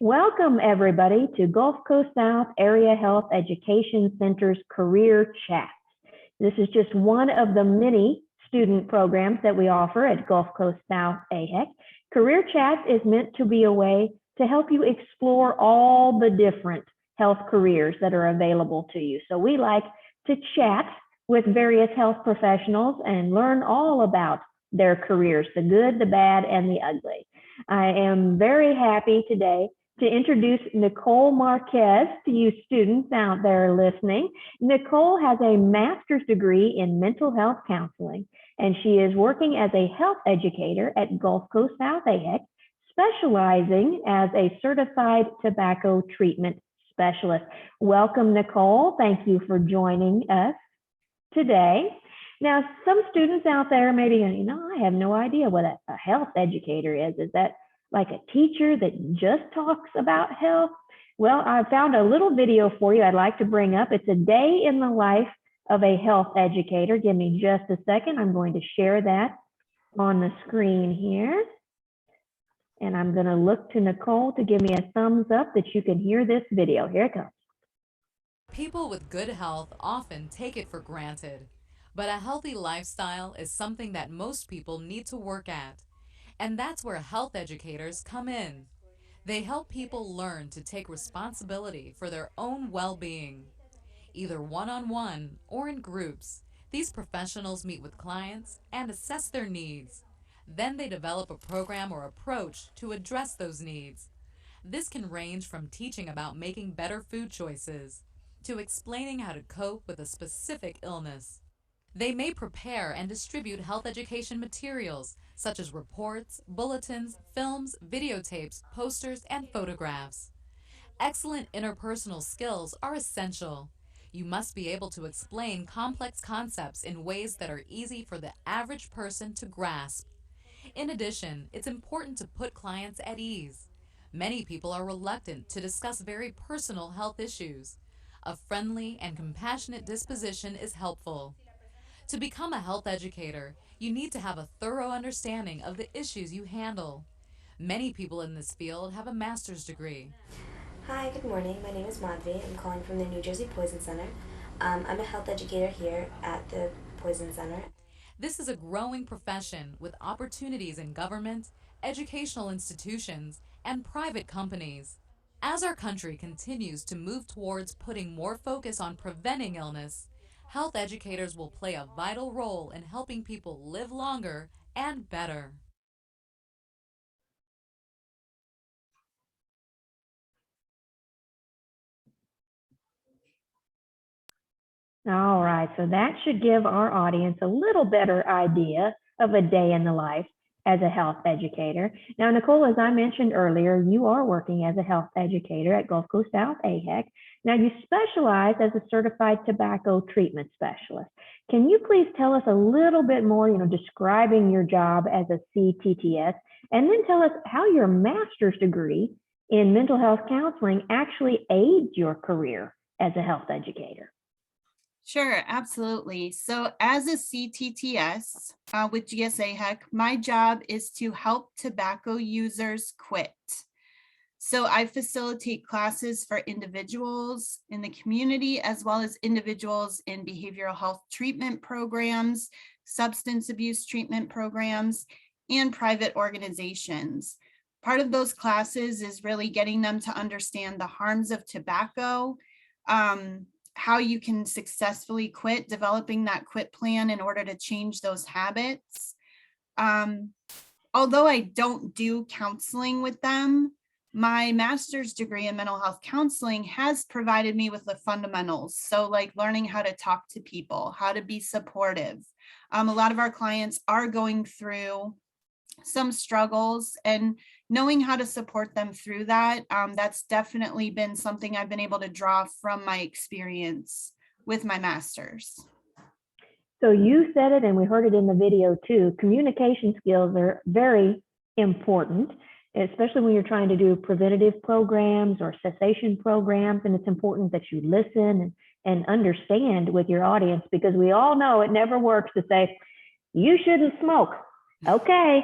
Welcome everybody to Gulf Coast South Area Health Education Center's Career Chats. This is just one of the many student programs that we offer at Gulf Coast South AHEC. Career Chats is meant to be a way to help you explore all the different health careers that are available to you. So we like to chat with various health professionals and learn all about their careers, the good, the bad, and the ugly. I am very happy today to introduce Nicole Marquez to you students out there listening. Nicole has a master's degree in mental health counseling, and she is working as a health educator at Gulf Coast South AHEC, specializing as a certified tobacco treatment specialist. Welcome, Nicole. Thank you for joining us today. Now, some students out there may be going, I have no idea what a health educator is. Is that like a teacher that just talks about health? Well, I found a little video for you I'd like to bring up. It's a day in the life of a health educator. Give me just a second. I'm going to share that on the screen here. And I'm going to look to Nicole to give me a thumbs up that you can hear this video. Here it comes. People with good health often take it for granted, but a healthy lifestyle is something that most people need to work at. And that's where health educators come in. They help people learn to take responsibility for their own well-being. Either one-on-one or in groups, these professionals meet with clients and assess their needs. Then they develop a program or approach to address those needs. This can range from teaching about making better food choices to explaining how to cope with a specific illness. They may prepare and distribute health education materials such as reports, bulletins, films, videotapes, posters, and photographs. Excellent interpersonal skills are essential. You must be able to explain complex concepts in ways that are easy for the average person to grasp. In addition, it's important to put clients at ease. Many people are reluctant to discuss very personal health issues. A friendly and compassionate disposition is helpful. To become a health educator, you need to have a thorough understanding of the issues you handle. Many people in this field have a master's degree. Hi, good morning. My name is Madhvi. I'm calling from the New Jersey Poison Center. I'm a health educator here at the Poison Center. This is a growing profession with opportunities in government, educational institutions, and private companies. As our country continues to move towards putting more focus on preventing illness, health educators will play a vital role in helping people live longer and better. All right, so that should give our audience a little better idea of a day in the life as a health educator. Now, Nicole, as I mentioned earlier, you are working as a health educator at Gulf Coast South AHEC. Now, you specialize as a certified tobacco treatment specialist. Can you please tell us a little bit more, describing your job as a CTTS, and then tell us how your master's degree in mental health counseling actually aids your career as a health educator? Sure, absolutely. So as a CTTS with GSAHEC, my job is to help tobacco users quit. So I facilitate classes for individuals in the community, as well as individuals in behavioral health treatment programs, substance abuse treatment programs, and private organizations. Part of those classes is really getting them to understand the harms of tobacco, how you can successfully quit, developing that quit plan in order to change those habits. Although I don't do counseling with them, my master's degree in mental health counseling has provided me with the fundamentals. So like learning how to talk to people, how to be supportive. A lot of our clients are going through some struggles, and knowing how to support them through that, that's definitely been something I've been able to draw from my experience with my master's. So you said it, and we heard it in the video too, communication skills are very important, especially when you're trying to do preventative programs or cessation programs, and it's important that you listen and understand with your audience, because we all know it never works to say, you shouldn't smoke. Okay,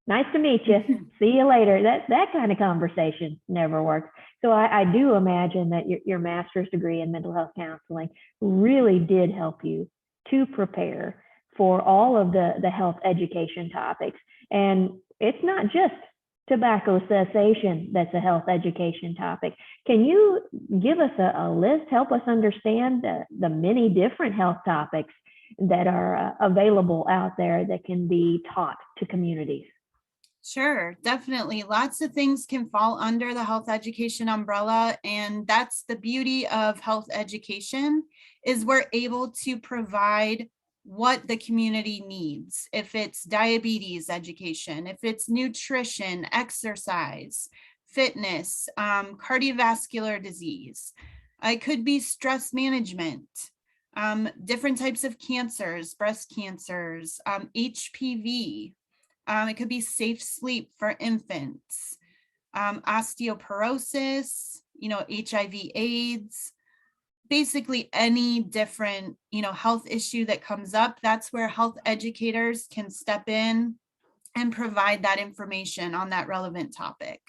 Nice to meet you. See you later. That kind of conversation never works. So I do imagine that your master's degree in mental health counseling really did help you to prepare for all of the health education topics. And it's not just tobacco cessation that's a health education topic. Can you give us a list, help us understand the many different health topics that are available out there that can be taught to communities? Sure, definitely. Lots of things can fall under the health education umbrella, and that's the beauty of health education is we're able to provide what the community needs. If it's diabetes education, if it's nutrition, exercise, fitness, cardiovascular disease, it could be stress management, different types of cancers, breast cancers, HPV. It could be safe sleep for infants, osteoporosis, HIV, AIDS, basically any different, health issue that comes up. That's where health educators can step in and provide that information on that relevant topic.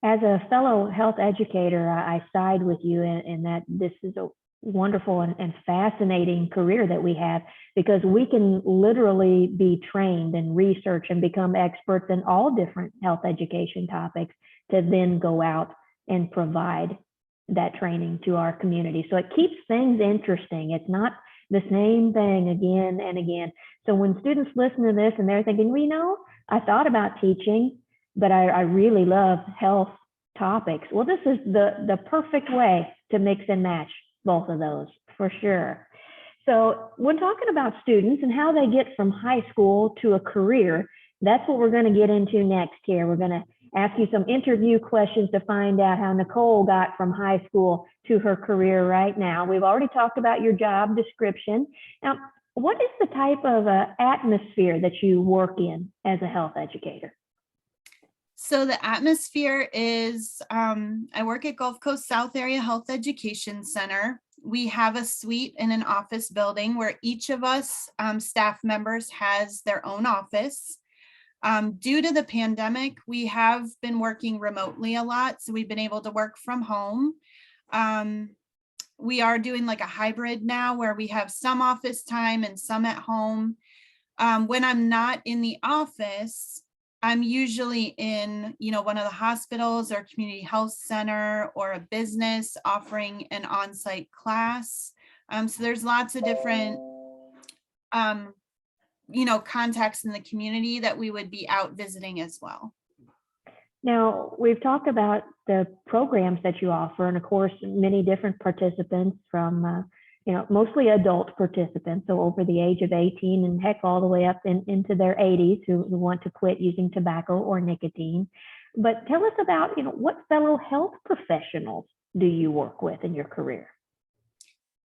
As a fellow health educator, I side with you in that this is a wonderful and fascinating career that we have, because we can literally be trained and research and become experts in all different health education topics to then go out and provide that training to our community. So it keeps things interesting. It's not the same thing again and again. So when students listen to this and they're thinking, I thought about teaching, but I really love health topics. Well, this is the perfect way to mix and match both of those for sure. So when talking about students and how they get from high school to a career, that's what we're going to get into next here. We're going to ask you some interview questions to find out how Nicole got from high school to her career right now. We've already talked about your job description. Now, what is the type of atmosphere that you work in as a health educator? So the atmosphere is, I work at Gulf Coast South Area Health Education Center. We have a suite in an office building where each of us staff members has their own office. Due to the pandemic, we have been working remotely a lot, so we've been able to work from home. We are doing like a hybrid now where we have some office time and some at home. When I'm not in the office, I'm usually in, one of the hospitals or community health center or a business offering an on-site class. So there's lots of different, contexts in the community that we would be out visiting as well. Now, we've talked about the programs that you offer, and of course, many different participants from, mostly adult participants, so over the age of 18 and heck, all the way up into their 80s who want to quit using tobacco or nicotine. But tell us about, what fellow health professionals do you work with in your career?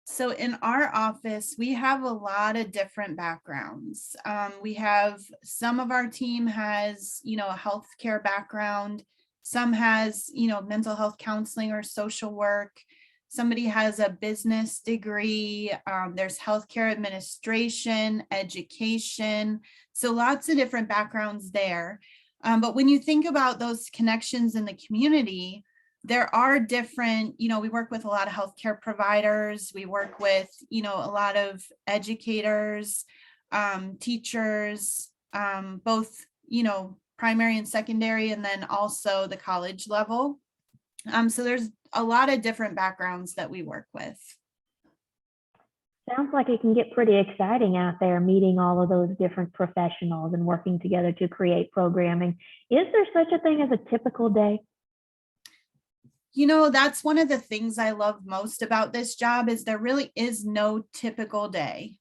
So in our office, we have a lot of different backgrounds. We have some of our team has, a healthcare background. Some has, mental health counseling or social work. Somebody has a business degree. There's healthcare administration, education. So lots of different backgrounds there. But when you think about those connections in the community, there are different, we work with a lot of healthcare providers. We work with, a lot of educators, teachers, both, primary and secondary, and then also the college level. So there's a lot of different backgrounds that we work with. Sounds like it can get pretty exciting out there, meeting all of those different professionals and working together to create programming. Is there such a thing as a typical day? That's one of the things I love most about this job is there really is no typical day.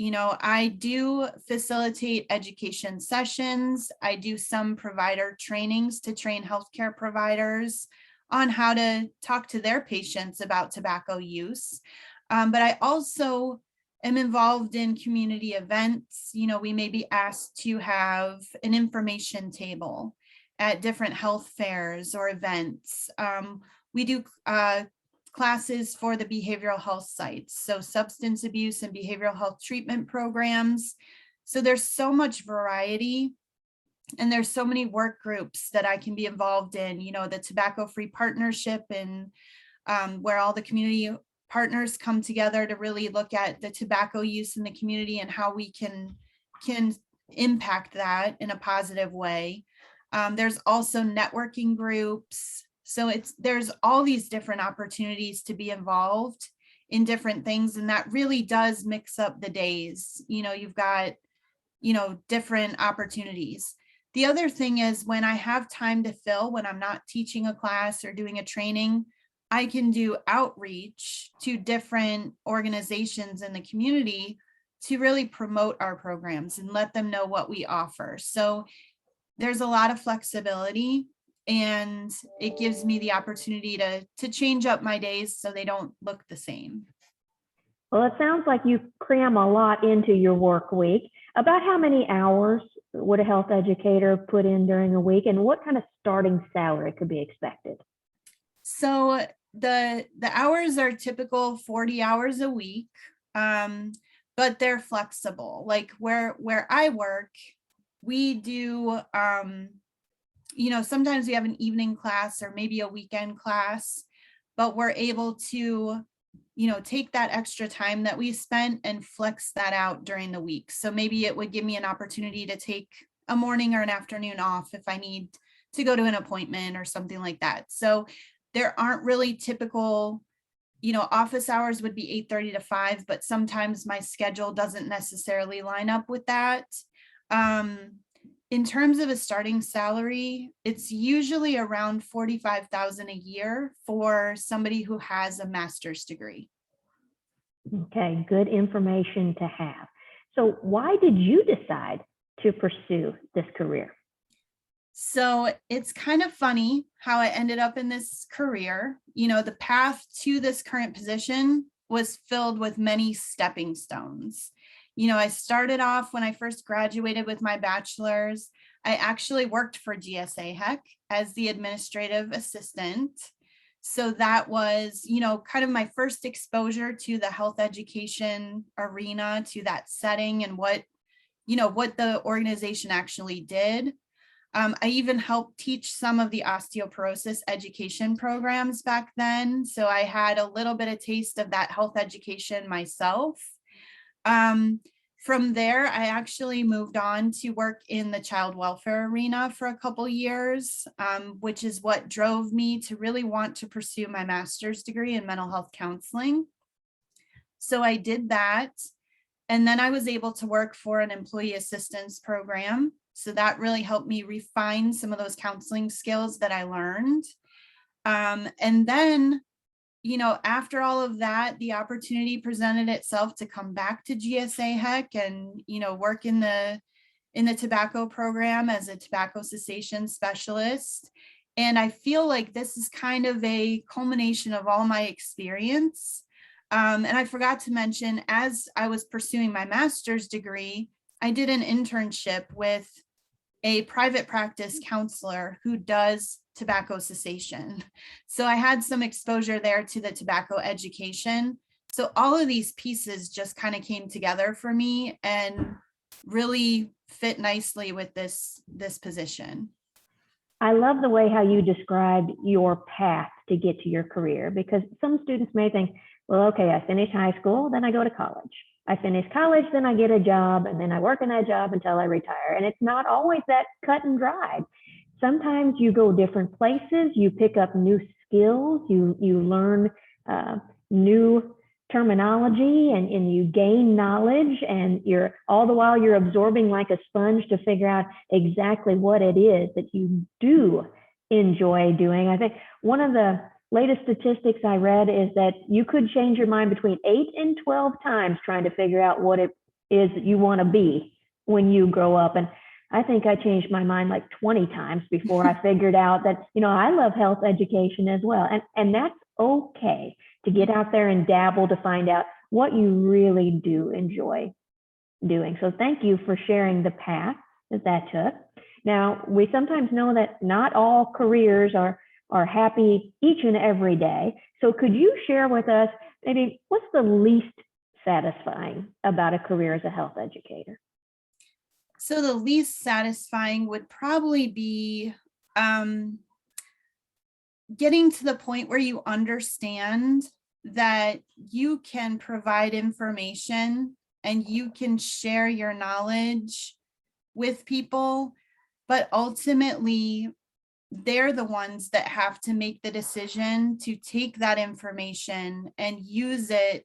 I do facilitate education sessions. I do some provider trainings to train healthcare providers on how to talk to their patients about tobacco use. But I also am involved in community events. We may be asked to have an information table at different health fairs or events. We do classes for the behavioral health sites, so substance abuse and behavioral health treatment programs. So there's so much variety And there's so many work groups that I can be involved in, the tobacco-free partnership, and where all the community partners come together to really look at the tobacco use in the community and how we can impact that in a positive way. There's also networking groups. So there's all these different opportunities to be involved in different things. And that really does mix up the days. You've got, different opportunities. The other thing is, when I have time to fill, when I'm not teaching a class or doing a training, I can do outreach to different organizations in the community to really promote our programs and let them know what we offer. So there's a lot of flexibility, and it gives me the opportunity to change up my days so they don't look the same. Well, it sounds like you cram a lot into your work week. About how many hours would a health educator put in during a week, and what kind of starting salary could be expected? So the hours are typical 40 hours a week, but they're flexible. Like where I work, we do, sometimes we have an evening class or maybe a weekend class, but we're able to, take that extra time that we spent and flex that out during the week. So maybe it would give me an opportunity to take a morning or an afternoon off if I need to go to an appointment or something like that. So there aren't really typical, office hours would be 8:30 to 5, but sometimes my schedule doesn't necessarily line up with that. In terms of a starting salary, it's usually around $45,000 a year for somebody who has a master's degree. Okay, good information to have. So why did you decide to pursue this career? So it's kind of funny how I ended up in this career. The path to this current position was filled with many stepping stones. I started off when I first graduated with my bachelor's. I actually worked for GSA Heck as the administrative assistant. So that was, kind of my first exposure to the health education arena, to that setting and what the organization actually did. I even helped teach some of the osteoporosis education programs back then. So I had a little bit of taste of that health education myself. From there, I actually moved on to work in the child welfare arena for a couple years, which is what drove me to really want to pursue my master's degree in mental health counseling. So I did that. And then I was able to work for an employee assistance program. So that really helped me refine some of those counseling skills that I learned. And then, after all of that, the opportunity presented itself to come back to GSA Heck and, work in the tobacco program as a tobacco cessation specialist. And I feel like this is kind of a culmination of all my experience. And I forgot to mention, as I was pursuing my master's degree, I did an internship with a private practice counselor who does tobacco cessation. So I had some exposure there to the tobacco education. So all of these pieces just kind of came together for me and really fit nicely with this position. I love the way how you described your path to get to your career, because some students may think, well, okay, I finish high school, then I go to college. I finish college, then I get a job, and then I work in that job until I retire. And it's not always that cut and dried. Sometimes you go different places, you pick up new skills, you learn new terminology, and you gain knowledge, and you're all the while you're absorbing like a sponge to figure out exactly what it is that you do enjoy doing. I think one of the latest statistics I read is that you could change your mind between 8 and 12 times trying to figure out what it is that you want to be when you grow up. And I think I changed my mind like 20 times before I figured out that, I love health education as well. And that's okay to get out there and dabble to find out what you really do enjoy doing. So thank you for sharing the path that took. Now, we sometimes know that not all careers are happy each and every day. So could you share with us maybe what's the least satisfying about a career as a health educator? So the least satisfying would probably be getting to the point where you understand that you can provide information and you can share your knowledge with people, but ultimately they're the ones that have to make the decision to take that information and use it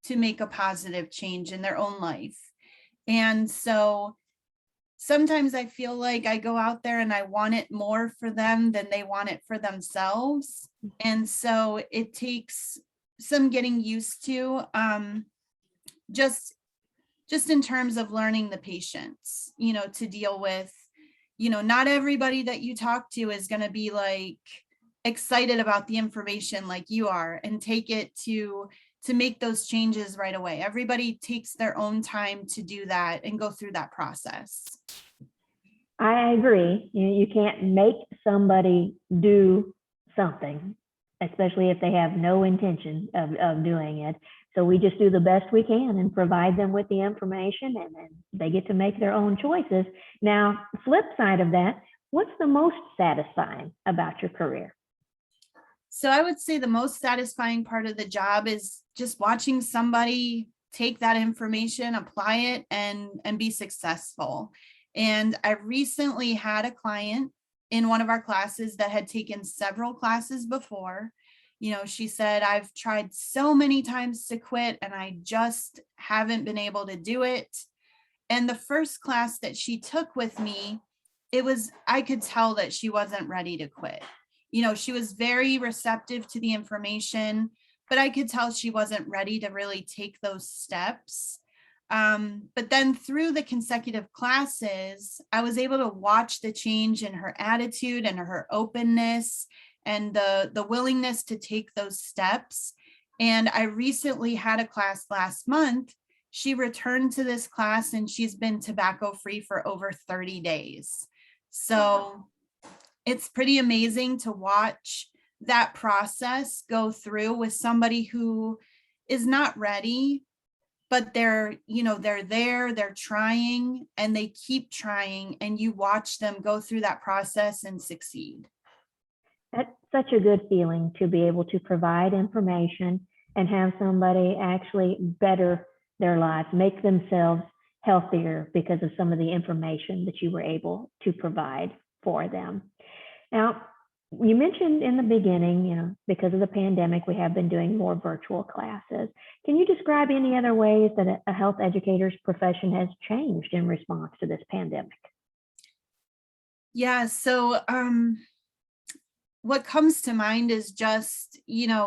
to make a positive change in their own life. And so sometimes I feel like I go out there and I want it more for them than they want it for themselves. And so it takes some getting used to, just in terms of learning the patients, to deal with, not everybody that you talk to is going to be like excited about the information like you are and take it to make those changes right away. Everybody takes their own time to do that and go through that process. I agree. You can't make somebody do something, especially if they have no intention of doing it. So we just do the best we can and provide them with the information, and then they get to make their own choices. Now, flip side of that, what's the most satisfying about your career? So I would say the most satisfying part of the job is just watching somebody take that information, apply it, and be successful. And I recently had a client in one of our classes that had taken several classes before. She said, I've tried so many times to quit and I just haven't been able to do it. And the first class that she took with me, I could tell that she wasn't ready to quit. She was very receptive to the information, but I could tell she wasn't ready to really take those steps. But then through the consecutive classes, I was able to watch the change in her attitude and her openness and the willingness to take those steps. And I recently had a class last month. She returned to this class and she's been tobacco free for over 30 days. So it's pretty amazing to watch that process go through with somebody who is not ready, but they're there, they're trying, and they keep trying, and you watch them go through that process and succeed. That's such a good feeling to be able to provide information and have somebody actually better their lives, make themselves healthier because of some of the information that you were able to provide for them. Now, you mentioned in the beginning, because of the pandemic, we have been doing more virtual classes. Can you describe any other ways that a health educator's profession has changed in response to this pandemic? Yeah, so what comes to mind is just,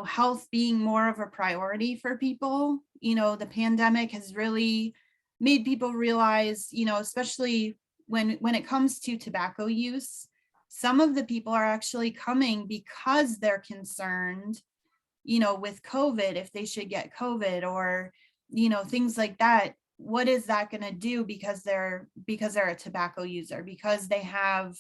health being more of a priority for people. The pandemic has really made people realize, especially when it comes to tobacco use, some of the people are actually coming because they're concerned, with COVID, if they should get COVID or, things like that. What is that going to do because they're a tobacco user, because they have,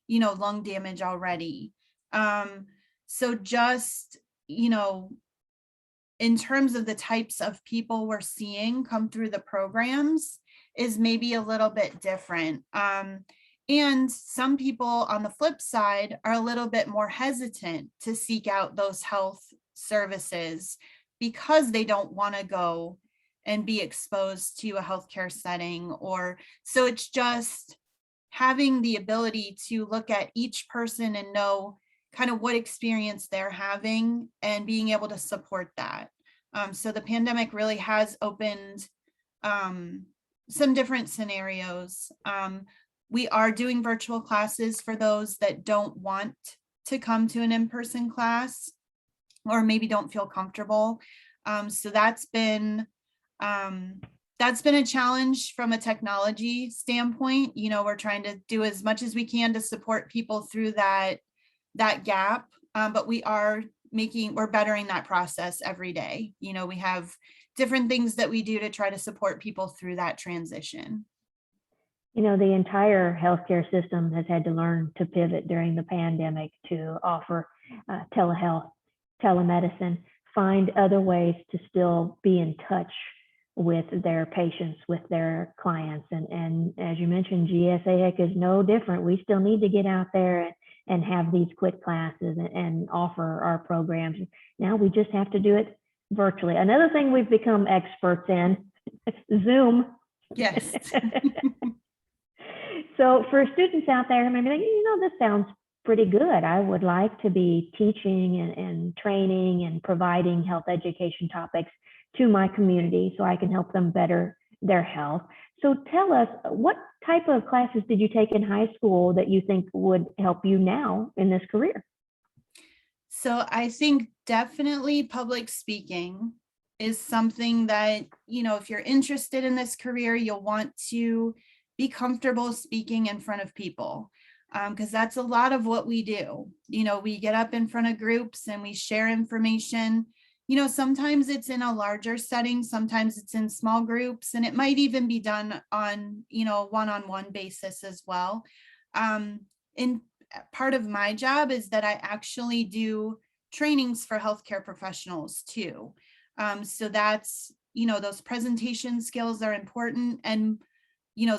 lung damage already. So just, in terms of the types of people we're seeing come through the programs is maybe a little bit different. And some people on the flip side are a little bit more hesitant to seek out those health services because they don't want to go and be exposed to a healthcare setting. Or so it's just having the ability to look at each person and know kind of what experience they're having and being able to support that. So the pandemic really has opened some different scenarios. We are doing virtual classes for those that don't want to come to an in-person class or maybe don't feel comfortable. So that's been a challenge from a technology standpoint. We're trying to do as much as we can to support people through that gap, but we're bettering that process every day. We have different things that we do to try to support people through that transition. The entire healthcare system has had to learn to pivot during the pandemic to offer telehealth, telemedicine, find other ways to still be in touch with their patients, with their clients. And as you mentioned, GSAHEC is no different. We still need to get out there and have these quit classes and offer our programs. Now we just have to do it virtually. Another thing we've become experts in, Zoom. Yes. So for students out there, maybe like, this sounds pretty good. I would like to be teaching and training and providing health education topics to my community so I can help them better their health. So tell us, what type of classes did you take in high school that you think would help you now in this career? So I think definitely public speaking is something that, if you're interested in this career, you'll want to be comfortable speaking in front of people, because that's a lot of what we do. We get up in front of groups and we share information. Sometimes it's in a larger setting, sometimes it's in small groups, and it might even be done on, one-on-one basis as well. And part of my job is that I actually do trainings for healthcare professionals too. So that's, those presentation skills are important, and,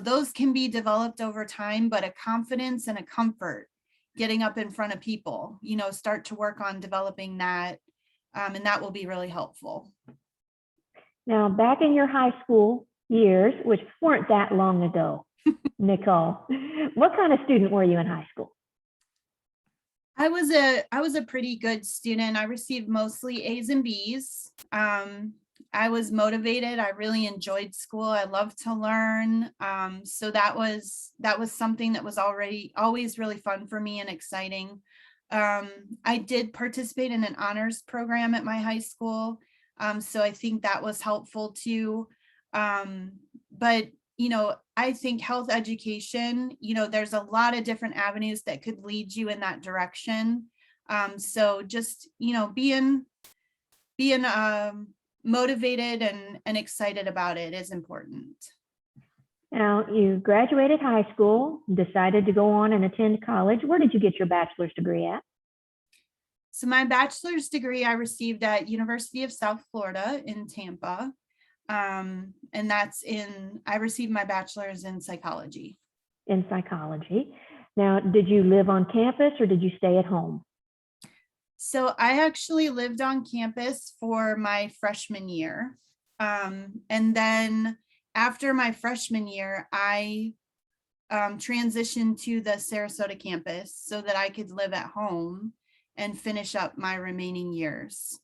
those can be developed over time, but a confidence and a comfort getting up in front of people, start to work on developing that. And that will be really helpful. Now, back in your high school years, which weren't that long ago, Nicole, what kind of student were you in high school? I was a pretty good student. I received mostly A's and B's. I was motivated. I really enjoyed school. I loved to learn. So that was something that was always really fun for me and exciting. I did participate in an honors program at my high school. So I think that was helpful too. But, I think health education, there's a lot of different avenues that could lead you in that direction. So just, being motivated and excited about it is important. Now, you graduated high school, decided to go on and attend college. Where did you get your bachelor's degree at? So my bachelor's degree I received at University of South Florida in Tampa. And I received my bachelor's in psychology. In psychology. Now, did you live on campus or did you stay at home? So I actually lived on campus for my freshman year. And then after my freshman year, I transitioned to the Sarasota campus so that I could live at home and finish up my remaining years.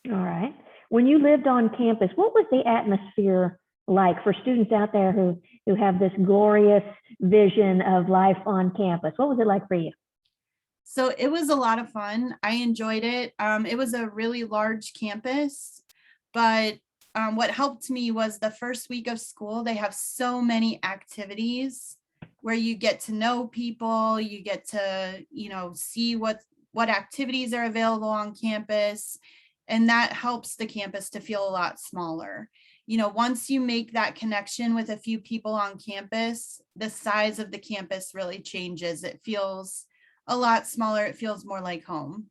All right. When you lived on campus, what was the atmosphere like for students out there who have this glorious vision of life on campus? What was it like for you? So it was a lot of fun. I enjoyed it. It was a really large campus, but what helped me was the first week of school, they have so many activities where you get to know people, you get to, see what activities are available on campus. And that helps the campus to feel a lot smaller. Once you make that connection with a few people on campus, the size of the campus really changes. It feels a lot smaller. It feels more like home.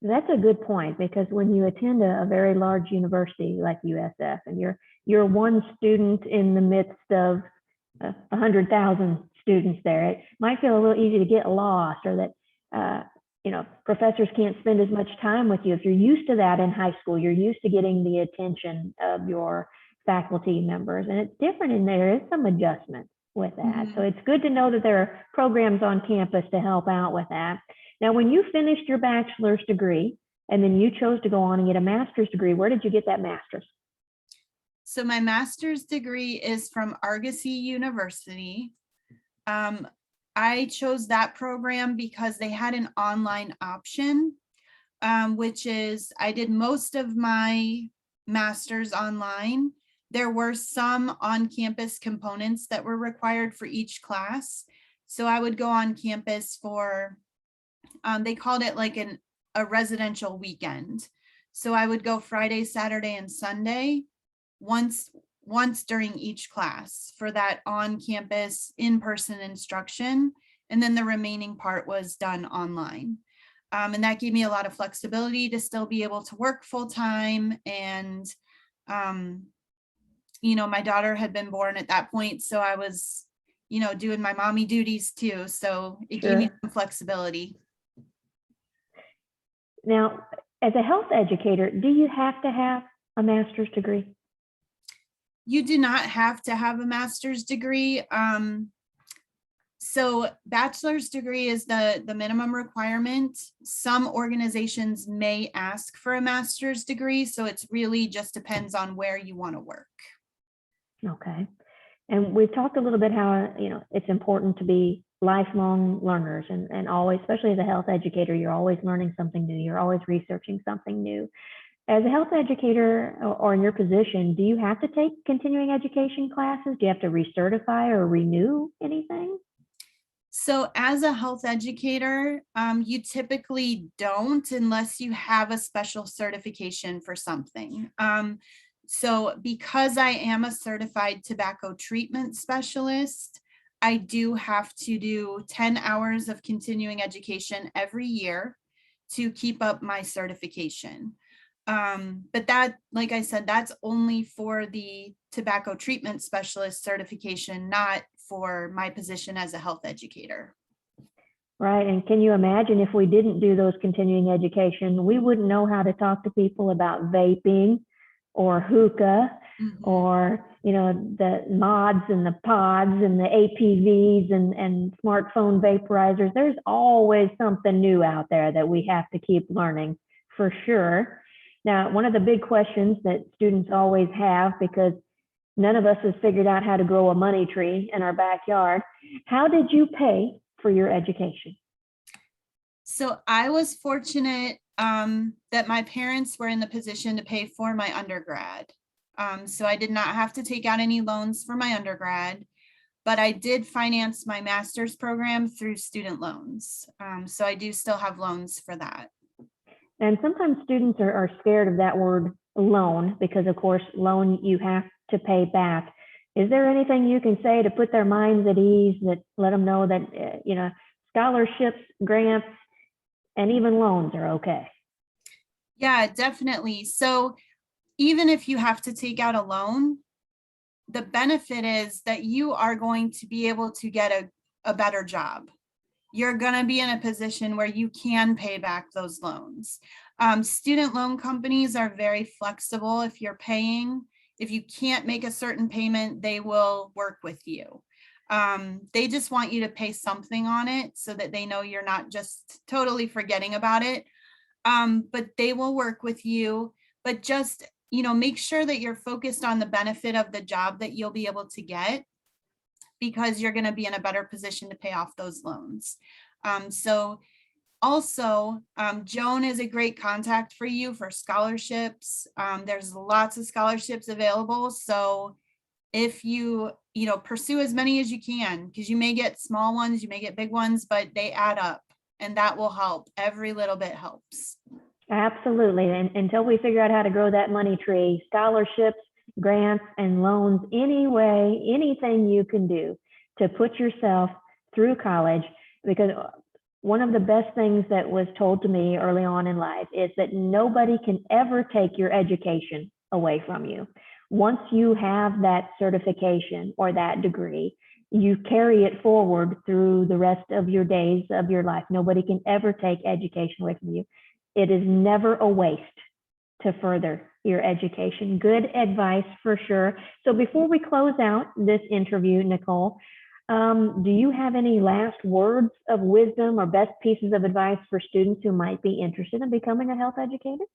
That's a good point, because when you attend a very large university like USF and you're one student in the midst of 100,000 students there, it might feel a little easy to get lost, or that professors can't spend as much time with you. If you're used to that in high school, you're used to getting the attention of your faculty members, and it's different, and there is some adjustment with that. Mm-hmm. So it's good to know that there are programs on campus to help out with that. Now, when you finished your bachelor's degree and then you chose to go on and get a master's degree, where did you get that master's? So my master's degree is from Argosy University. I chose that program because they had an online option, which is I did most of my master's online. There were some on-campus components that were required for each class. So I would go on campus for, they called it like a residential weekend. So I would go Friday, Saturday, and Sunday once during each class for that on-campus in-person instruction. And then the remaining part was done online. And that gave me a lot of flexibility to still be able to work full-time and my daughter had been born at that point. So I was, doing my mommy duties too. So it gave me Sure. some flexibility. Now, as a health educator, do you have to have a master's degree? You do not have to have a master's degree. So bachelor's degree is the minimum requirement. Some organizations may ask for a master's degree. So it's really just depends on where you want to work. Okay. And we've talked a little bit how, it's important to be lifelong learners and always, especially as a health educator, you're always learning something new. You're always researching something new. As a health educator or in your position, do you have to take continuing education classes? Do you have to recertify or renew anything? So as a health educator, you typically don't unless you have a special certification for something. So because I am a certified tobacco treatment specialist, I do have to do 10 hours of continuing education every year to keep up my certification. But that, like I said, that's only for the tobacco treatment specialist certification, not for my position as a health educator. Right. And can you imagine if we didn't do those continuing education, we wouldn't know how to talk to people about vaping or hookah or, the mods and the pods and the APVs and smartphone vaporizers. There's always something new out there that we have to keep learning for sure. Now, one of the big questions that students always have, because none of us has figured out how to grow a money tree in our backyard, how did you pay for your education? So I was fortunate that my parents were in the position to pay for my undergrad. So I did not have to take out any loans for my undergrad, but I did finance my master's program through student loans. So I do still have loans for that. And sometimes students are scared of that word loan because, of course, loan you have to pay back. Is there anything you can say to put their minds at ease, that let them know that, scholarships, grants, and even loans are okay? Yeah, definitely. So even if you have to take out a loan, the benefit is that you are going to be able to get a better job. You're going to be in a position where you can pay back those loans. Student loan companies are very flexible. If you can't make a certain payment, they will work with you. They just want you to pay something on it so that they know you're not just totally forgetting about it. But they will work with you, but just, make sure that you're focused on the benefit of the job that you'll be able to get, because you're going to be in a better position to pay off those loans. So also, Joan is a great contact for you for scholarships. There's lots of scholarships available. So if you, pursue as many as you can, because you may get small ones, you may get big ones, but they add up and that will help. Every little bit helps. Absolutely. And until we figure out how to grow that money tree, scholarships, grants, and loans, anything you can do to put yourself through college, because one of the best things that was told to me early on in life is that nobody can ever take your education away from you. Once you have that certification or that degree, you carry it forward through the rest of your days of your life. Nobody can ever take education away from you. It is never a waste to further your education. Good advice for sure. So before we close out this interview, Nicole, do you have any last words of wisdom or best pieces of advice for students who might be interested in becoming a health educator?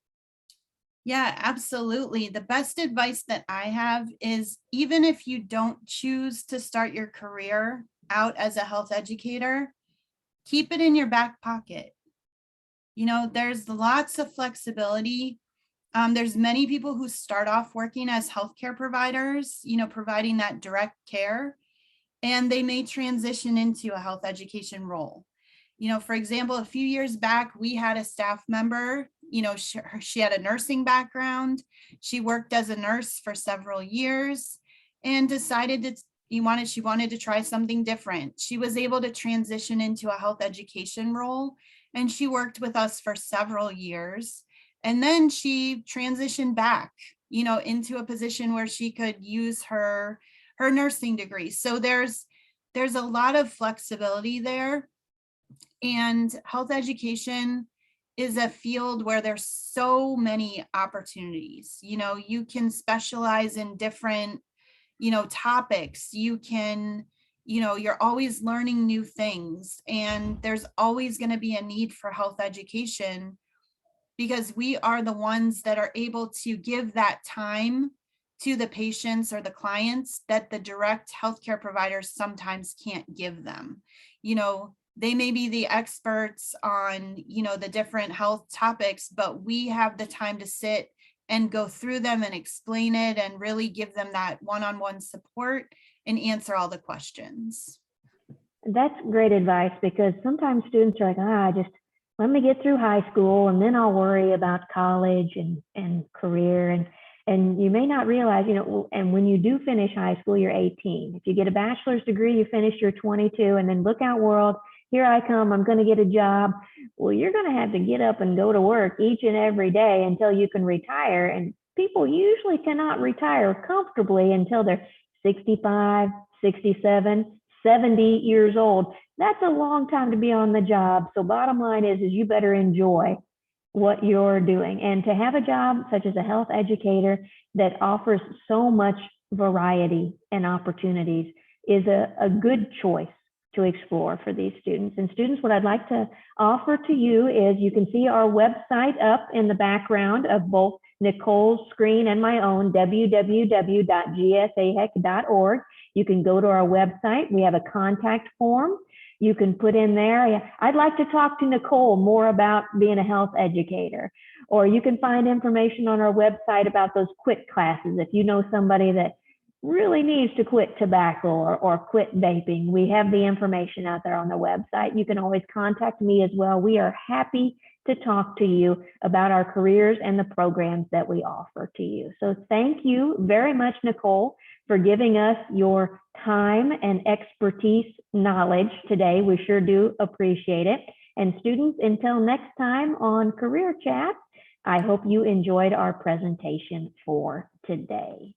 Yeah, absolutely. The best advice that I have is, even if you don't choose to start your career out as a health educator, keep it in your back pocket. There's lots of flexibility. There's many people who start off working as healthcare providers, providing that direct care, and they may transition into a health education role. For example, a few years back, we had a staff member, she had a nursing background. She worked as a nurse for several years and decided that she wanted to try something different. She was able to transition into a health education role, and she worked with us for several years. And then she transitioned back into a position where she could use her nursing degree. So there's a lot of flexibility there. And health education is a field where there's so many opportunities. You can specialize in different, topics. You can, you're always learning new things, and there's always going to be a need for health education, because we are the ones that are able to give that time to the patients or the clients that the direct healthcare providers sometimes can't give them. They may be the experts on, the different health topics, but we have the time to sit and go through them and explain it and really give them that one-on-one support and answer all the questions. That's great advice, because sometimes students are like, just let me get through high school and then I'll worry about college and career. And you may not realize, and when you do finish high school, you're 18. If you get a bachelor's degree, you finish, you're 22, and then look out world, here I come, I'm going to get a job. Well, you're going to have to get up and go to work each and every day until you can retire. And people usually cannot retire comfortably until they're 65, 67, 70 years old. That's a long time to be on the job. So bottom line is you better enjoy what you're doing. And to have a job such as a health educator that offers so much variety and opportunities is a good choice to explore for these students. And students, what I'd like to offer to you is you can see our website up in the background of both Nicole's screen and my own, www.gsahec.org. You can go to our website. We have a contact form. You can put in there, I'd like to talk to Nicole more about being a health educator. Or you can find information on our website about those quit classes. If you know somebody that really needs to quit tobacco or quit vaping, we have the information out there on the website. You can always contact me as well. We are happy to talk to you about our careers and the programs that we offer to you. So thank you very much, Nicole, for giving us your time and expertise knowledge today. We sure do appreciate it. And students, until next time on Career Chat, I hope you enjoyed our presentation for today.